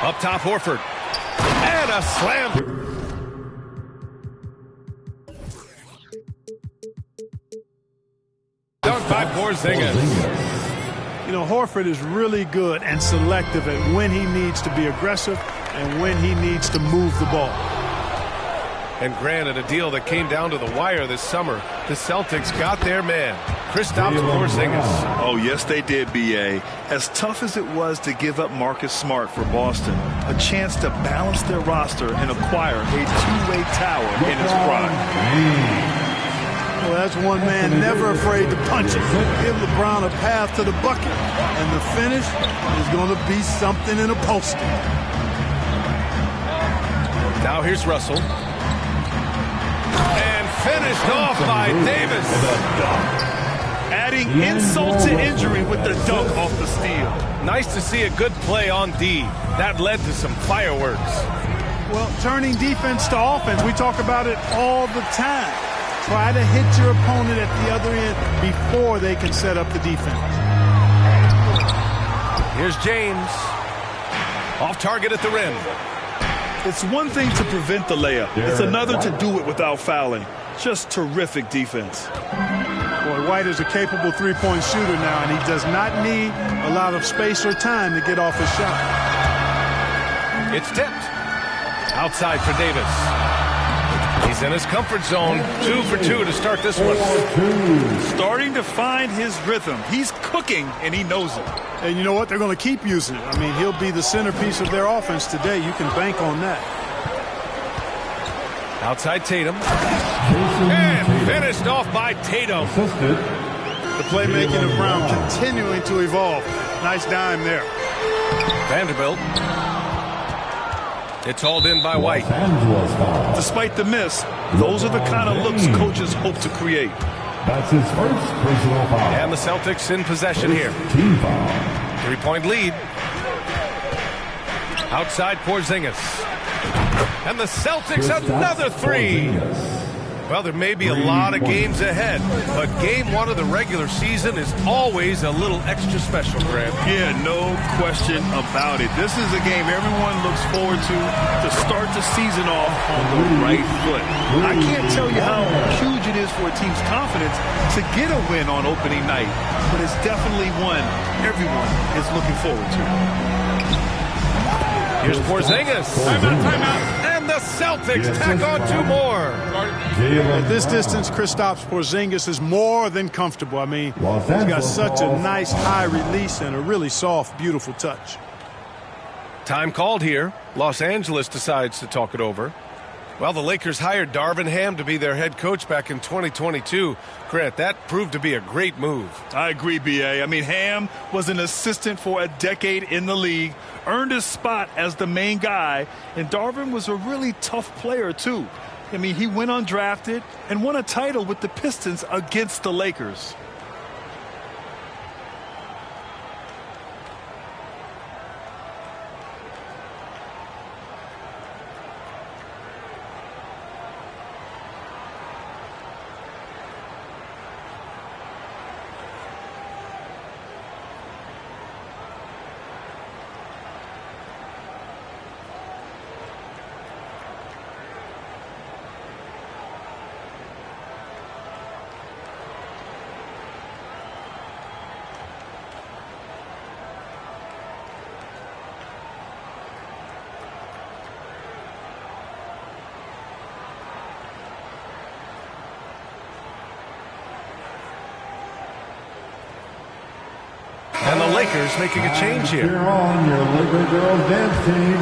Up top, Horford. And a slam. Dunk by Porzingis. You know, Horford is really good and selective at when he needs to be aggressive and when he needs to move the ball. And granted, a deal that came down to the wire this summer. The Celtics got their man, Kristaps Porzingis. Oh, yes, they did, B.A. As tough as it was to give up Marcus Smart for Boston, a chance to balance their roster and acquire a two-way tower in his prime. Well, that's one man never afraid to punch it. Give LeBron a path to the bucket. And the finish is going to be something in a poster. Now here's Russell. And finished off by Davis. Adding insult to injury with the dunk off the steal. Nice to see a good play on D. That led to some fireworks. Well, turning defense to offense, we talk about it all the time. Try to hit your opponent at the other end before they can set up the defense. Here's James. Off target at the rim. It's one thing to prevent the layup. It's another to do it without fouling. Just terrific defense. Boy, White is a capable three-point shooter now, and he does not need a lot of space or time to get off his shot. It's tipped. Outside for Davis. He's in his comfort zone. 2 for 2 to start this one. Starting to find his rhythm. He's cooking, and he knows it. And you know what? They're going to keep using it. I mean, he'll be the centerpiece of their offense today. You can bank on that. Outside Tatum. And finished off by Tatum. The playmaking of Brown continuing to evolve. Nice dime there. Vanderbilt. It's hauled in by White. Despite the miss, those are the kind of looks coaches hope to create. That's his first personal foul. And the Celtics in possession here. Team foul. 3-point lead. Outside Porzingis. And the Celtics another three. Well, there may be a lot of games ahead, but game one of the regular season is always a little extra special, Grant. Yeah, no question about it. This is a game everyone looks forward to start the season off on the right foot. I can't tell you how huge it is for a team's confidence to get a win on opening night, but it's definitely one everyone is looking forward to. Here's Porzingis. Timeout. And the Celtics tack on 2 more. At this distance, Kristaps Porzingis is more than comfortable. I mean, he's got such a nice high release and a really soft, beautiful touch. Time called here. Los Angeles decides to talk it over. Well, the Lakers hired Darvin Ham to be their head coach back in 2022. Grant, that proved to be a great move. I agree, B.A. I mean, Ham was an assistant for a decade in the league, earned his spot as the main guy, and Darvin was a really tough player, too. I mean, he went undrafted and won a title with the Pistons against the Lakers. And the Lakers making a change here. You're on your Laker girls dance team.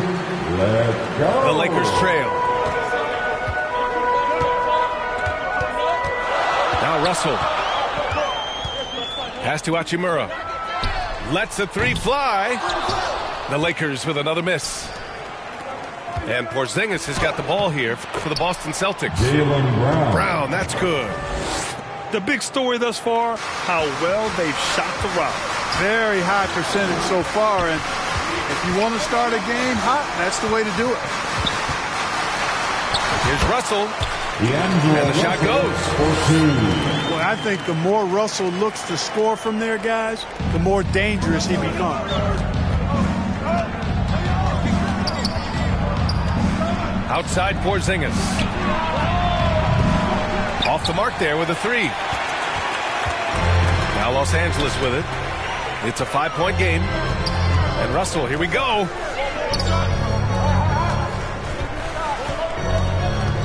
Let's go. The Lakers trail. Now Russell. Pass to Hachimura. Lets the three fly. The Lakers with another miss. And Porzingis has got the ball here for the Boston Celtics. Jaylen Brown. That's good. The big story thus far, how well they've shot the rock. Very high percentage so far, and if you want to start a game hot, that's the way to do it. Here's Russell. And the shot goes. Well, I think the more Russell looks to score from there, guys, the more dangerous he becomes. Outside Porzingis. Off the mark there with a three. Now Los Angeles with it. It's a 5-point game. And Russell, here we go.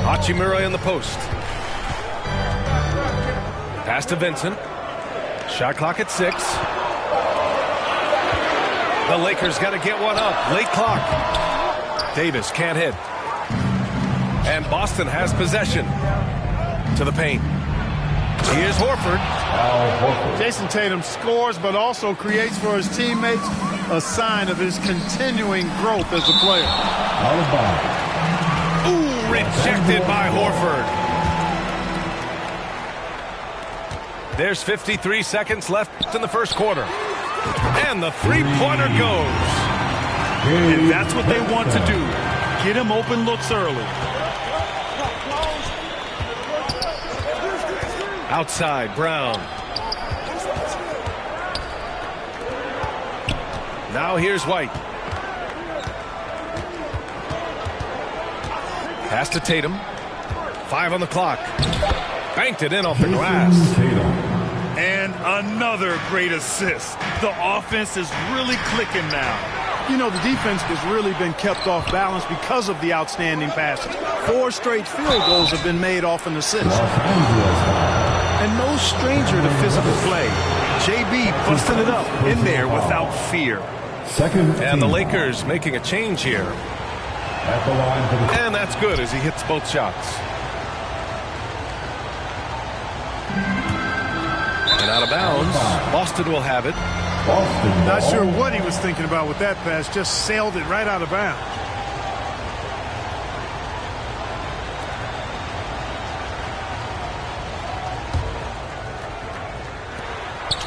Hachimura in the post. Pass to Vincent. Shot clock at 6. The Lakers got to get one up. Late clock. Davis can't hit. And Boston has possession. To the paint. Here's Horford. Jason Tatum scores, but also creates for his teammates a sign of his continuing growth as a player. Ooh, rejected by Horford. There's 53 seconds left in the first quarter. And the three-pointer goes. And that's what they want to do. Get him open looks early. Outside, Brown. Now here's White. Pass to Tatum. 5 on the clock. Banked it in off the glass. And another great assist. The offense is really clicking now. You know, the defense has really been kept off balance because of the outstanding passes. 4 straight field goals have been made off an assist. And no stranger to physical play. JB busting it up in there without fear. And the Lakers making a change here. And that's good as he hits both shots. And out of bounds, Boston will have it. Not sure what he was thinking about with that pass. Just sailed it right out of bounds.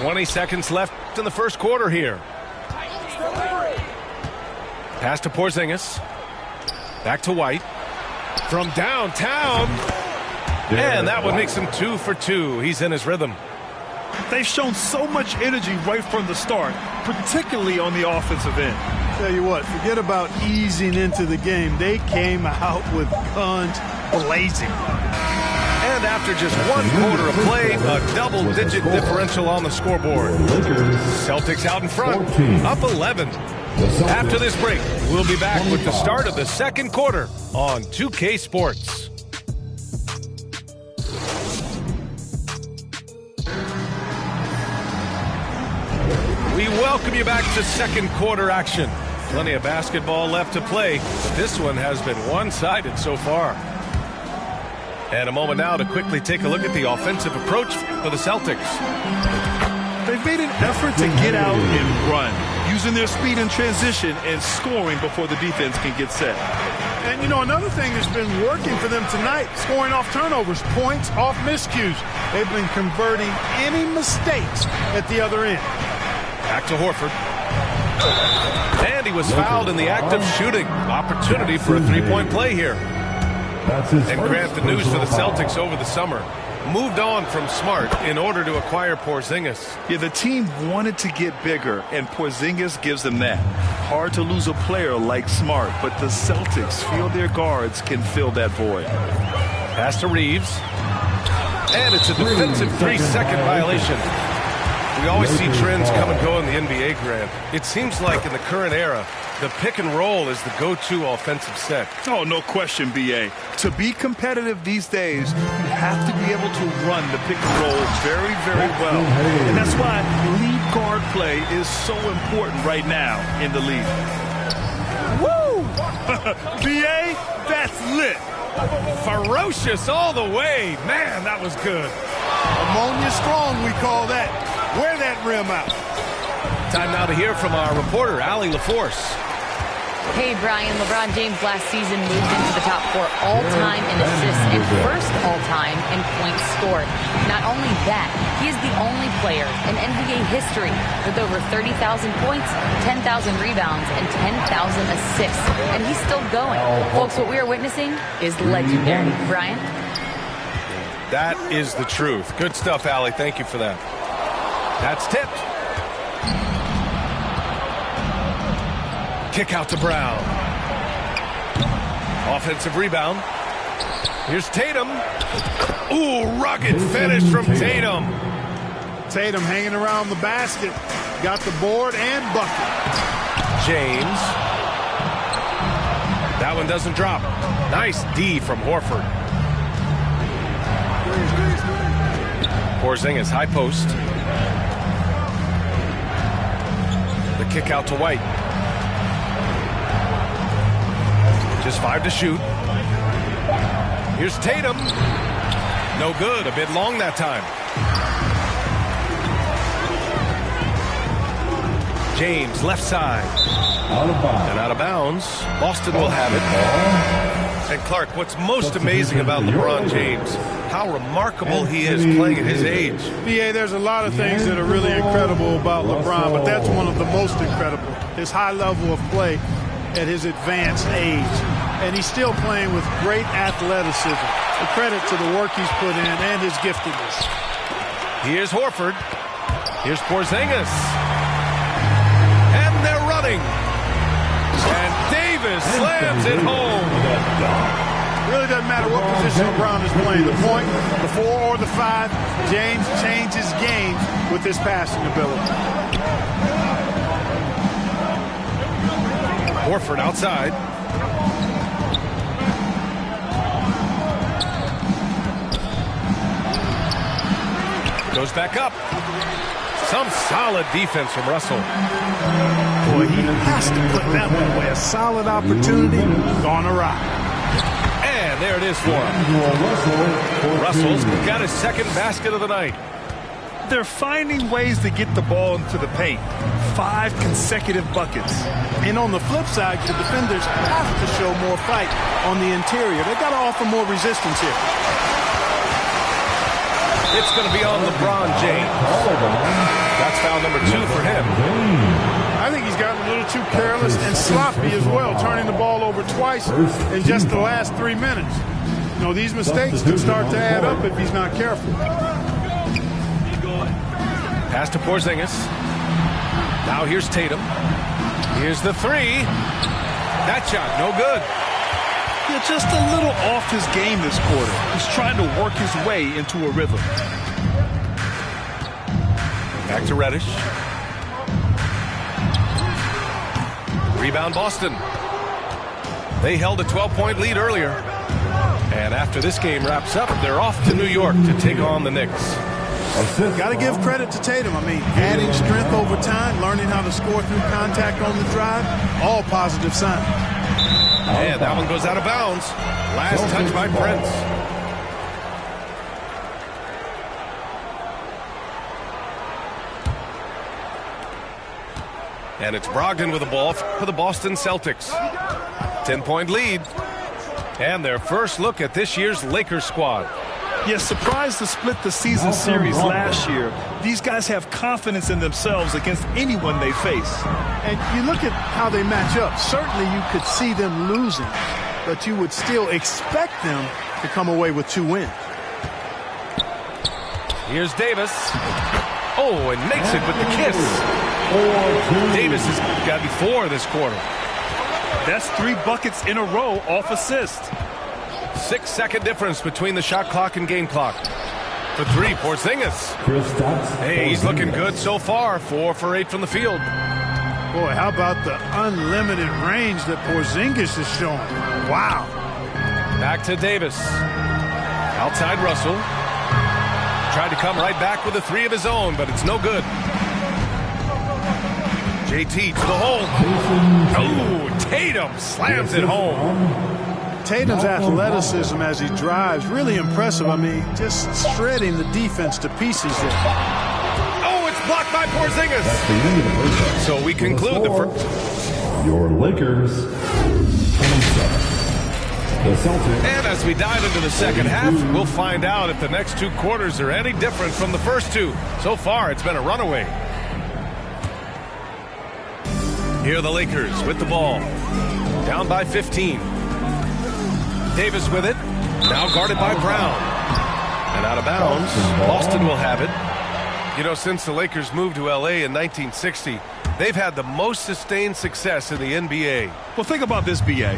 20 seconds left in the first quarter here. Pass to Porzingis. Back to White. From downtown. And that one makes him 2 for 2. He's in his rhythm. They've shown so much energy right from the start, particularly on the offensive end. Tell you what, forget about easing into the game. They came out with guns blazing. And after just 1 quarter of play, a double-digit differential on the scoreboard. Celtics out in front, up 11. After this break, we'll be back with the start of the second quarter on 2K Sports. We welcome you back to second quarter action. Plenty of basketball left to play, but this one has been one-sided so far. And a moment now to quickly take a look at the offensive approach for the Celtics. They've made an effort to get out and run, using their speed in transition and scoring before the defense can get set. And, you know, another thing that's been working for them tonight, scoring off turnovers, points off miscues. They've been converting any mistakes at the other end. Back to Horford. And he was fouled in the act of shooting. Opportunity for a three-point play here. And Grant, the news for the Celtics over the summer. Moved on from Smart in order to acquire Porzingis. Yeah, the team wanted to get bigger, and Porzingis gives them that. Hard to lose a player like Smart, but the Celtics feel their guards can fill that void. Pass to Reeves. And it's a defensive 3-second violation. We always see trends come and go in the NBA, Grant. It seems like in the current era, the pick and roll is the go-to offensive set. Oh, no question, B.A. To be competitive these days, you have to be able to run the pick and roll very, very well. And that's why lead guard play is so important right now in the league. Woo! B.A., that's lit. Ferocious all the way. Man, that was good. Ammonia strong, we call that. Wear that rim out. Time now to hear from our reporter, Allie LaForce. Hey, Brian, LeBron James last season moved into the top 4 all-time in assists and first all-time in points scored. Not only that, he is the only player in NBA history with over 30,000 points, 10,000 rebounds, and 10,000 assists. And he's still going. Folks, what we are witnessing is legendary. Brian? That is the truth. Good stuff, Allie. Thank you for that. That's tipped. Kick out to Brown. Offensive rebound. Here's Tatum. Ooh, rugged finish from Tatum. Tatum hanging around the basket. Got the board and bucket. James. That one doesn't drop. Nice D from Horford. Porzingis, high post. The kick out to White. Just 5 to shoot. Here's Tatum. No good. A bit long that time. James, left side. Out of bounds. And out of bounds. Boston will have it. And Clark, what's most amazing about LeBron James, how remarkable he is playing at his age. BA, there's a lot of things that are really incredible about LeBron, but that's one of the most incredible. His high level of play at his advanced age. And he's still playing with great athleticism. A credit to the work he's put in and his giftedness. Here's Horford. Here's Porzingis. And they're running. And Davis slams it home. Really doesn't matter what position LeBron is playing. The point, the 4 or the 5, James changes games with his passing ability. Horford outside. Goes back up. Some solid defense from Russell. Boy, he has to put that one away. A solid opportunity gone awry. And there it is for him. Russell's got his second basket of the night. They're finding ways to get the ball into the paint. 5 consecutive buckets. And on the flip side, the defenders have to show more fight on the interior. They got to offer more resistance here. It's going to be on LeBron James. That's foul number 2 for him. I think he's gotten a little too careless and sloppy as well, turning the ball over twice in just the last 3 minutes. You know, these mistakes can start to add up if he's not careful. Pass to Porzingis. Now here's Tatum. Here's the 3. That shot, no good. Yeah, just a little off his game this quarter. He's trying to work his way into a rhythm. Back to Reddish. Rebound Boston. They held a 12-point lead earlier. And after this game wraps up, they're off to New York to take on the Knicks. Got to give credit to Tatum. I mean, adding strength over time, learning how to score through contact on the drive, all positive signs. And that one goes out of bounds. Last touch by Prince. And it's Brogdon with the ball for the Boston Celtics. 10-point lead. And their first look at this year's Lakers squad. Yes, surprised to split the season series last year. These guys have confidence in themselves against anyone they face. And you look at how they match up. Certainly you could see them losing, but you would still expect them to come away with 2 wins. Here's Davis. Oh, and makes it with the kiss. Davis has got 4 this quarter. That's 3 buckets in a row off assist. 6-second difference between the shot clock and game clock. For 3, Porzingis. Hey, he's looking good so far. 4 for 8 from the field. Boy, how about the unlimited range that Porzingis is showing? Wow. Back to Davis. Outside Russell. Tried to come right back with a 3 of his own, but it's no good. JT to the hole. Oh, Tatum slams it home. Tatum's athleticism as he drives, really impressive. I mean, just shredding the defense to pieces there. Oh, it's blocked by Porzingis. So we conclude the first. Your Lakers. The Celtics. And as we dive into the second half, we'll find out if the next 2 quarters are any different from the first 2. So far, it's been a runaway. Here are the Lakers with the ball. Down by 15. Davis with it. Now guarded by Brown. And out of bounds. Boston will have it. You know, since the Lakers moved to L.A. in 1960, they've had the most sustained success in the NBA. Well, think about this, B.A.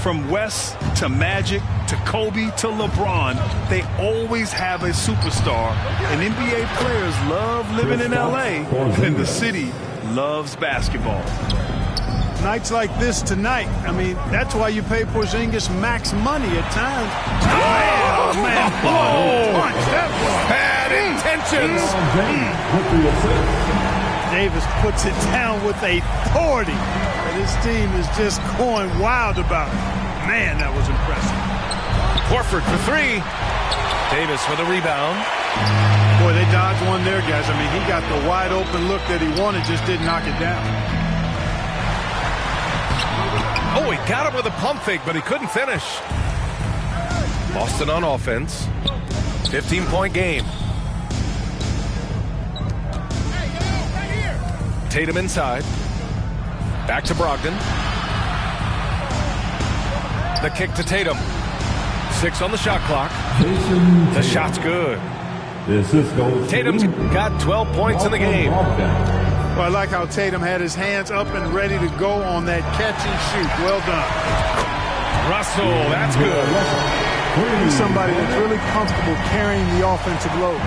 From West to Magic to Kobe to LeBron, they always have a superstar. And NBA players love living in LA, and the city loves basketball. Nights like this tonight, I mean, that's why you pay Porzingis max money at times. Oh, man. Punch. That was Bad intentions. Davis puts it down with authority. And his team is just going wild about it. Man, that was impressive. Horford for three. Davis with a rebound. Boy, they dodged one there, guys. I mean, he got the wide open look that he wanted, just didn't knock it down. Oh, he got him with a pump fake, but he couldn't finish. Boston on offense. 15-point game. Tatum inside. Back to Brogdon. The kick to Tatum. 6 on the shot clock. The shot's good. Tatum's got 12 points in the game. Well, I like how Tatum had his hands up and ready to go on that catch and shoot. Well done. Russell, that's good. He's somebody that's really comfortable carrying the offensive load.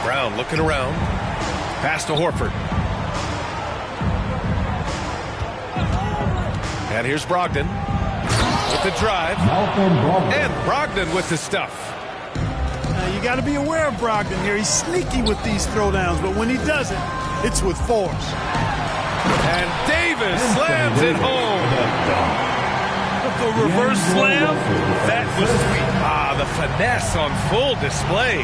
Brown looking around. Pass to Horford. And here's Brogdon with the drive. And Brogdon with the stuff. You got to be aware of Brogdon here. He's sneaky with these throwdowns, but when he does it, it's with force. And Davis slams it home. The reverse slam, that was sweet. Ah, the finesse on full display.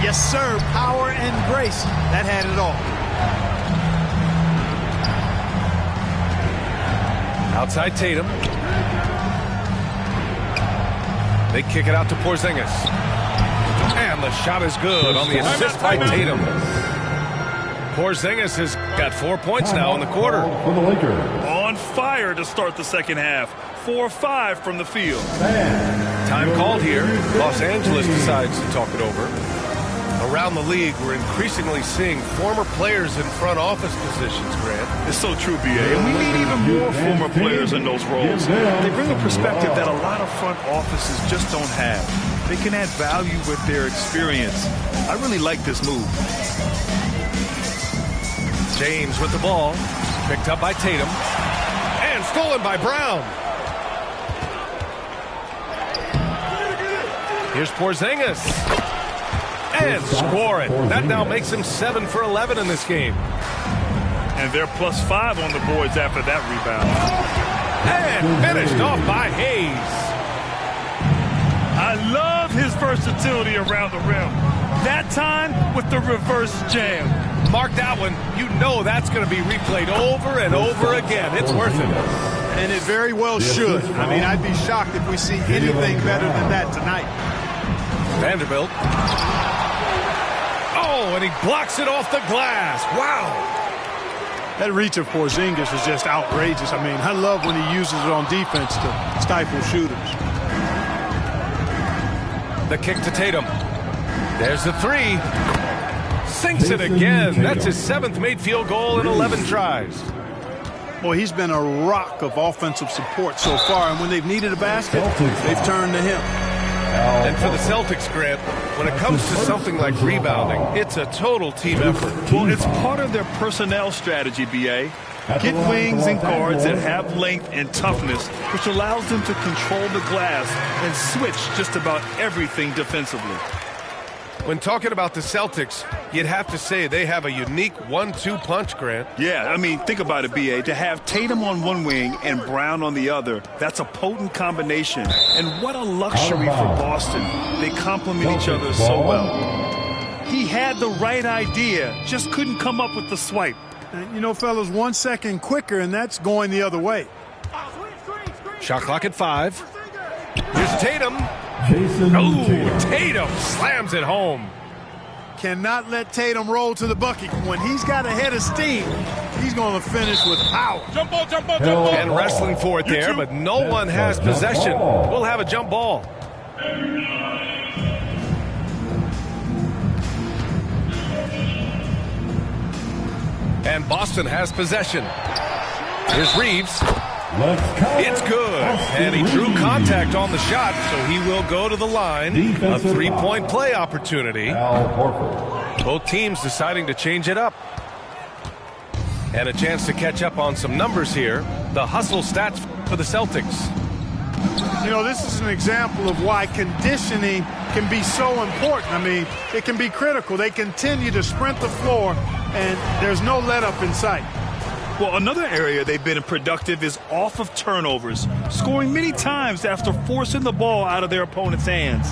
Yes, sir. Power and grace. That had it all. Outside Tatum. They kick it out to Porzingis. And the shot is good on the assist by Tatum. Porzingis has got 4 points now in the quarter. On fire to start the second half. 4-5 from the field. Time called here. Los Angeles decides to talk it over. Around the league, we're increasingly seeing former players in front office positions, Grant. It's so true, B.A. And we need even more former players in those roles. They bring a perspective that a lot of front offices just don't have. They can add value with their experience. I really like this move. James with the ball. Picked up by Tatum. And stolen by Brown. Here's Porzingis. And score it. That now makes him 7 for 11 in this game. And they're +5 on the boards after that rebound. And finished off by Hayes. I love his versatility around the rim. That time with the reverse jam. Mark that one. You know that's going to be replayed over and over again. It's worth it. And it very well should. I mean, I'd be shocked if we see anything better than that tonight. Vanderbilt. Oh, and he blocks it off the glass. Wow. That reach of Porzingis is just outrageous. I mean, I love when he uses it on defense to stifle shooters. The kick to Tatum. There's the three. Sinks it again. That's his 7th made field goal in 11 tries. Boy, he's been a rock of offensive support so far, and when they've needed a basket, they've turned to him. And for the Celtics, Grant, when it comes to something like rebounding, it's a total team effort. Well, it's part of their personnel strategy, B.A. Get wings and guards that have length and toughness, which allows them to control the glass and switch just about everything defensively. When talking about the Celtics, you'd have to say they have a unique 1-2 punch, Grant. Yeah, I mean, think about it, B.A. To have Tatum on one wing and Brown on the other, that's a potent combination. And what a luxury for Boston. They complement each other so well. He had the right idea, just couldn't come up with the swipe. You know, fellas, 1 second quicker, and that's going the other way. Shot clock at 5. Here's Tatum. Oh, Tatum slams it home. Cannot let Tatum roll to the bucket. When he's got a head of steam, he's going to finish with power. Jump ball, jump ball, jump ball. And wrestling for it there, but no one has possession. We'll have a jump ball. And Boston has possession. Here's Reeves. It's good. And he drew contact on the shot, so he will go to the line. A three-point play opportunity. Both teams deciding to change it up. And a chance to catch up on some numbers here. The hustle stats for the Celtics. You know, this is an example of why conditioning can be so important. I mean, it can be critical. They continue to sprint the floor, and there's no let-up in sight. Well, another area they've been productive is off of turnovers, scoring many times after forcing the ball out of their opponent's hands.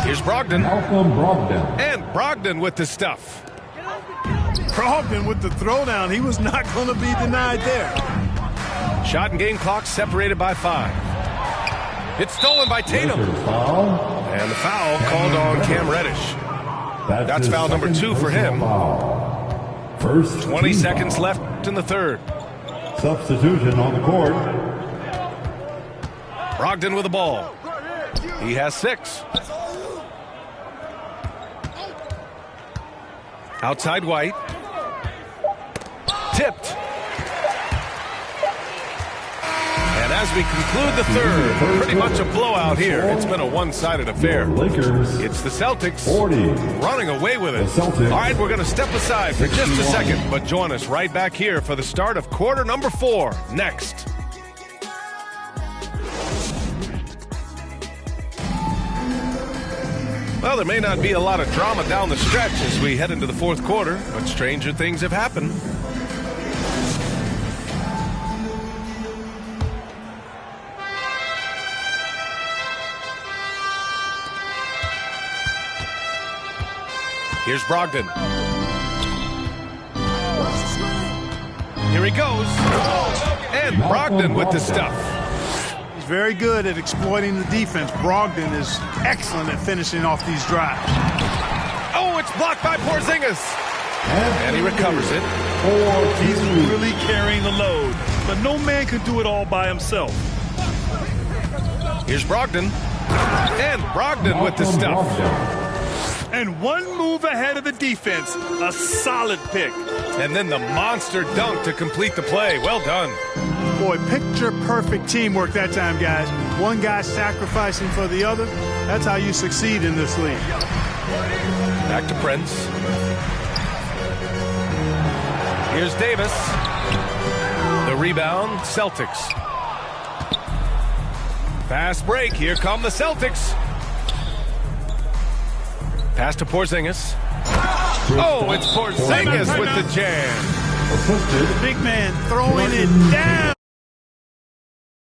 Here's Brogdon. Brogdon. And Brogdon with the stuff. Brogdon with the throwdown. He was not going to be denied there. Shot and game clock separated by 5. It's stolen by Tatum. And the foul called on Cam Reddish. That's foul number 2 for him. First 20 seconds left in the third. Substitution on the court. Brogdon with the ball. He has 6. Outside White. Tipped. And as we conclude the third, pretty much a blowout here. It's been a one-sided affair. It's the Celtics running away with it. All right, we're going to step aside for just a second, but join us right back here for the start of quarter number 4 next. Well, there may not be a lot of drama down the stretch as we head into the fourth quarter, but stranger things have happened. Here's Brogdon. Here he goes. And Brogdon with the stuff. He's very good at exploiting the defense. Brogdon is excellent at finishing off these drives. Oh, it's blocked by Porzingis. And he recovers it. He's really carrying the load, but no man can do it all by himself. Here's Brogdon. And Brogdon with the stuff. And one move ahead of the defense. A solid pick. And then the monster dunk to complete the play. Well done. Boy, picture-perfect teamwork that time, guys. One guy sacrificing for the other. That's how you succeed in this league. Back to Prince. Here's Davis. The rebound, Celtics. Fast break. Here come the Celtics. Pass to Porzingis. Oh, it's Porzingis with the jam. The big man throwing it down.